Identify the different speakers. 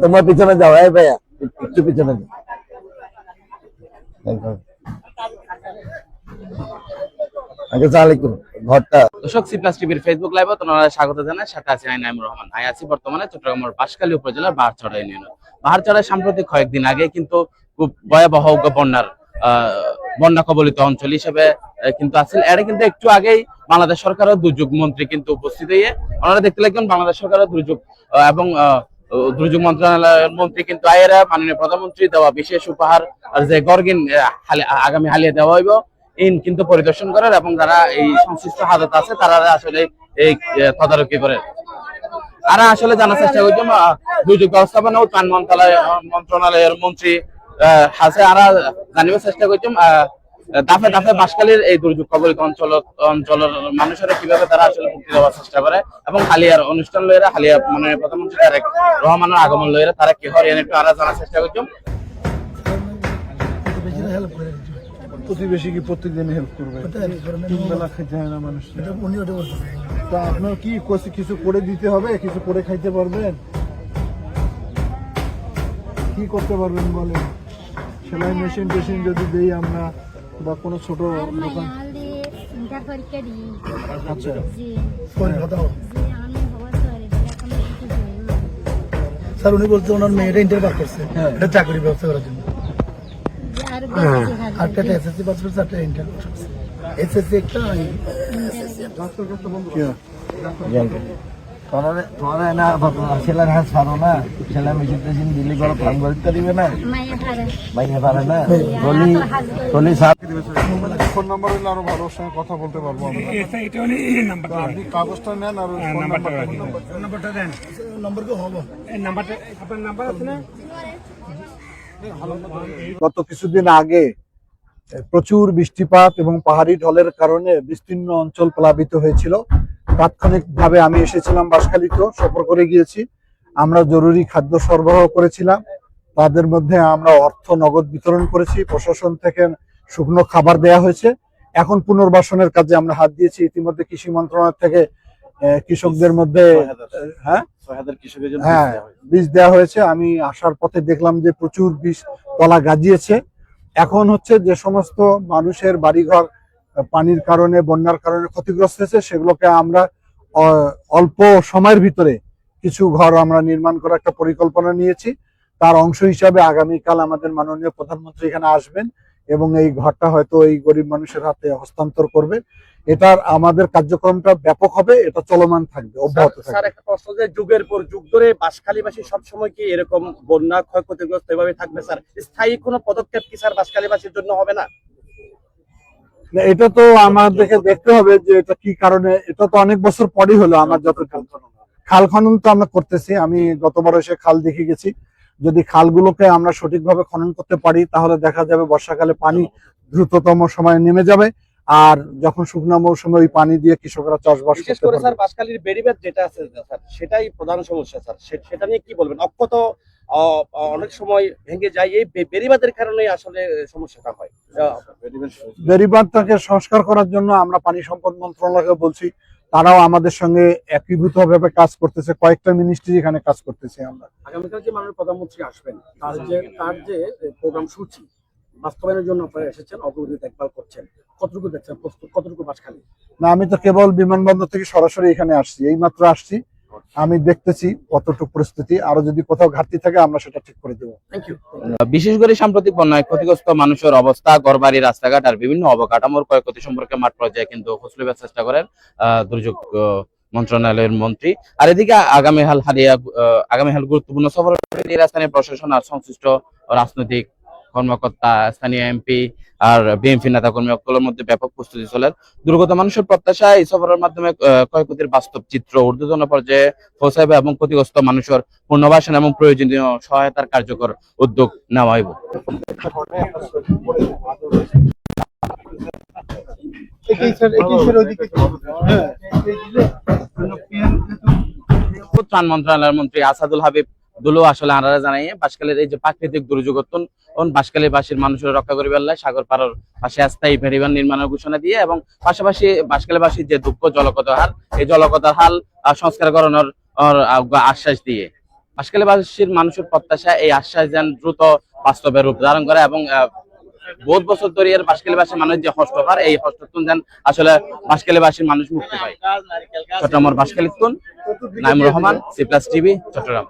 Speaker 1: তোমার পিছনে যাও, এই ভাইয়া একটু পিছনে যাও।
Speaker 2: দর্শক সি প্লাস টিভির ফেসবুক লাইভে তোমাদের স্বাগত জানাই। সাথে আছি আমি নাইমুর রহমান। আছি বর্তমানে চট্টগ্রামের বাঁশখালী উপজেলার বাহারচড়া ইউনিয়নে। বাহারচড়ায় সাম্প্রতিক কয়েকদিন আগে কিন্তু খুব ভয়াবহ বন্যা কবলিত অঞ্চল হিসেবে কিন্তু আছে। এটা কিন্তু একটু আগেই বাংলাদেশ সরকারের দুর্যোগ মন্ত্রী কিন্তু উপস্থিত হয়ে ওনারা দেখতে লাগবেন বাংলাদেশ সরকারের দুর্যোগ এবং দুর্যোগ মন্ত্রণালয়ের মন্ত্রী কিন্তু আয়েরা মাননীয় প্রধানমন্ত্রী দেওয়া বিশেষ উপহার আর যে গর্গিন আগামী হালিয়ে দেওয়া হইব কিন্তু পরিদর্শন করার এবং যারা এই সংশ্লিষ্ট হাজত আছে তারা আসলে এই তদারকি করে তারা আসলে জানার চেষ্টা করছে দুর্যোগ ব্যবস্থাপনা ও ত্রাণ মন্ত্রণালয়ের মন্ত্রী হাসে আরা জানিবার চেষ্টা করছেন দাফে দাফে বাঁশখালীর এই দুর্যোগ কবলিত অঞ্চলের মানুষেরা কিভাবে তারা আসলে মুক্তি দেওয়ার চেষ্টা করে এবং হালিয়ার অনুষ্ঠান লইরা হালিয়া মানে প্রধানমন্ত্রী তারেক রহমানের আগমন লইরা তারা কি হরিয়ান একটু আরা জানার চেষ্টা করছেন।
Speaker 3: প্রতিবেশী কি প্রত্যেকদিন হেল্প করবে? তিন বেলা খেতে হয় না মানুষ। তা আপনার কি কিছু করে দিতে হবে? কিছু করে খাইতে পারবেন? কি করতে পারবেন বলেন? সেলাই মেশিন টেশিন যদি দেই আমরা বা কোনো ছোট দোকান। আচ্ছা
Speaker 4: স্যার উনি বলতে ওনার মেয়েটা ইন্টারভিউ করছে এটা চাকরি ব্যবস্থা করার জন্য। একটা এসএসসি পাস করছে, একটা ইন্টারভিউ করছে। এসএসসি একটা
Speaker 3: ফোন নাম্বার হলে আরো ভালো সঙ্গে কথা বলতে পারবো আমরা। আপনি কাগজটা নেন আর নাম্বারটা দেন।
Speaker 4: নম্বর কি হবে?
Speaker 3: আপনার নাম্বার আছে না? গত কিছুদিন আগে প্রচুর বৃষ্টিপাত এবং পাহাড়ি ঢলের কারণে বিস্তীর্ণ অঞ্চল প্লাবিত হয়েছিল। তাৎক্ষণিকভাবে আমি এসেছিলাম বাঁশখালীতেও সফর করে গিয়েছি। আমরা জরুরি খাদ্য সরবরাহ করেছিলাম, তাদের মধ্যে আমরা অর্থ নগদ বিতরণ করেছি, প্রশাসন থেকে শুকনো খাবার দেয়া হয়েছে। এখন পুনর্বাসনের কাজে আমরা হাত দিয়েছি। ইতিমধ্যে কৃষি মন্ত্রণালয় থেকে কৃষকদের মধ্যে বীজ দেওয়া হয়েছে। আমি আসার পথে দেখলাম যে প্রচুর বীজ তলা গাজিয়েছে। এখন হচ্ছে যে সমস্ত মানুষের বাড়িঘর পানির কারণে বন্যার কারণে ক্ষতিগ্রস্ত হয়েছে সেগুলোকে আমরা অল্প সময়ের ভিতরে কিছু ঘর আমরা নির্মাণ করার একটা পরিকল্পনা নিয়েছি। তার অংশ হিসাবে আগামীকাল আমাদের মাননীয় প্রধানমন্ত্রী এখানে আসবেন এবং এই ঘরটা হয়তো এই গরিব মানুষের হাতে হস্তান্তর করবে। এটার আমাদের কার্যক্রমটা ব্যাপক হবে, এটা চলমান থাকবে, অব্যাহত থাকবে।
Speaker 5: স্যার একটা প্রশ্ন, যে যুগের পর যুগ ধরে বাঁশখালীবাসী সবসময় কি এরকম বন্যা ক্ষয়ক্ষতিগ্রস্ত এভাবে থাকবে স্যার? স্থায়ী কোনো পদক্ষেপ কি স্যার বাঁশখালীবাসীর জন্য হবে না?
Speaker 3: এটা তো আমাদেরকে দেখতে হবে যে এটা কি কারণে। এটা তো অনেক বছর পরই হলো। আমার যতটুকু খাল খনন তো আমরা করতেছি, আমি গতবার এসে খাল দেখে গেছি। যদি খালগুলোকে আমরা সঠিকভাবে খনন করতে পারি তাহলে দেখা যাবে বর্ষাকালে পানি দ্রুততম সময়ে নেমে যাবে, আর যখন শুকনো মৌসুমে ওই পানি দিয়ে কৃষকরা চাষবাস
Speaker 5: বিশেষ করে স্যার বাঁশখালীর বেড়িবাঁধ যেটা আছে স্যার, সেটাই প্রধান সমস্যা স্যার। সেটা নিয়ে কি বলবেন? অক্ষত অনেক সময় ভেঙে যায়, এই বেড়িবাঁধের কারণে আসলে সমস্যাটা হয়।
Speaker 3: বেড়িবাঁধটাকে সংস্কার করার জন্য আমরা পানি সম্পদ মন্ত্রণালয়কে বলছি, তারাও আমাদের সঙ্গে একীভূতভাবে কাজ করতেছে। কয়েকটা মিনিস্ট্রি এখানে কাজ করতেছে। আমরা
Speaker 5: আগামীকাল যে মাননীয় প্রধানমন্ত্রী আসবেন তার যে প্রোগ্রাম সূচি বাস্তবায়নের জন্য আপনারা এসেছেন, অগ্রগতি দেখভাল করছেন, কতটুকু দেখছেন প্রস্তুত, কতটুকু বাঁশখালী?
Speaker 3: না, আমি তো কেবল বিমানবন্দর থেকে সরাসরি এখানে আসছি, এইমাত্র আসছি। আমি দেখতেছি কতটুকু পরিস্থিতি, আরো যদি কোথাও ঘাটতি থাকে আমরা সেটা ঠিক করে দেবো।
Speaker 5: Thank you.
Speaker 2: বিশেষ করে সাম্প্রতিক বন্যায় ক্ষতিগ্রস্ত মানুষের অবস্থা, ঘরবাড়ি, রাস্তাঘাট আর বিভিন্ন অবকাঠামোর ক্ষয়ক্ষতি সম্পর্কে মাঠ পর্যায়ে কিন্তু খোঁজ নেবার চেষ্টা করেন দুর্যোগ মন্ত্রণালয়ের মন্ত্রী। আর এদিকে আগামী হাল গুরুত্বপূর্ণ সফর স্থানীয় প্রশাসন আর সংশ্লিষ্ট রাজনৈতিক কর্মকর্তা, স্থানীয় এমপি আর বিএনপি নেতা কর্মীদের মধ্যে ব্যাপক প্রস্তুতি চলে। দুর্গত মানুষের প্রত্যাশা এই সফরের মাধ্যমে ক্ষয়ক্ষতির বাস্তব চিত্র ঊর্ধ্বতন পর্যায়ে পৌঁছাবে এবং ক্ষতিগ্রস্ত মানুষের পুনর্বাসন এবং প্রয়োজনীয় সহায়তার কার্যকর উদ্যোগ নেওয়া হইব। ত্রাণ মন্ত্রণালয়ের মন্ত্রী আসাদুল হাবিব দুলো আসলে আনারা জানাই বাঁশখালীর এই যে প্রাকৃতিক দুর্যোগ বাঁশখালীবাসীর মানুষের রক্ষা করিবার লাই সাগর পাড়ের পাশে স্থায়ী ফেরিবান নির্মাণের ঘোষণা দিয়ে এবং পাশাপাশি বাঁশখালীবাসীর যে দুঃখ জলকতার হাল, এই জলকতার হাল সংস্কার করানোর আশ্বাস দিয়ে বাঁশখালীবাসীর মানুষের প্রত্যাশা এই আশ্বাস যেন দ্রুত বাস্তবে রূপ ধারণ করে এবং বহুত বছর ধরে এর বাঁশখালীবাসীর মানুষ যে হস্তকার এই হস্তক্ষণ যেন আসলে বাঁশখালীবাসীর মানুষ মুক্তি পায়। চট্টগ্রামের বাঁশখালী নাইমুর রহমান, C+ টিভি, চট্টগ্রাম।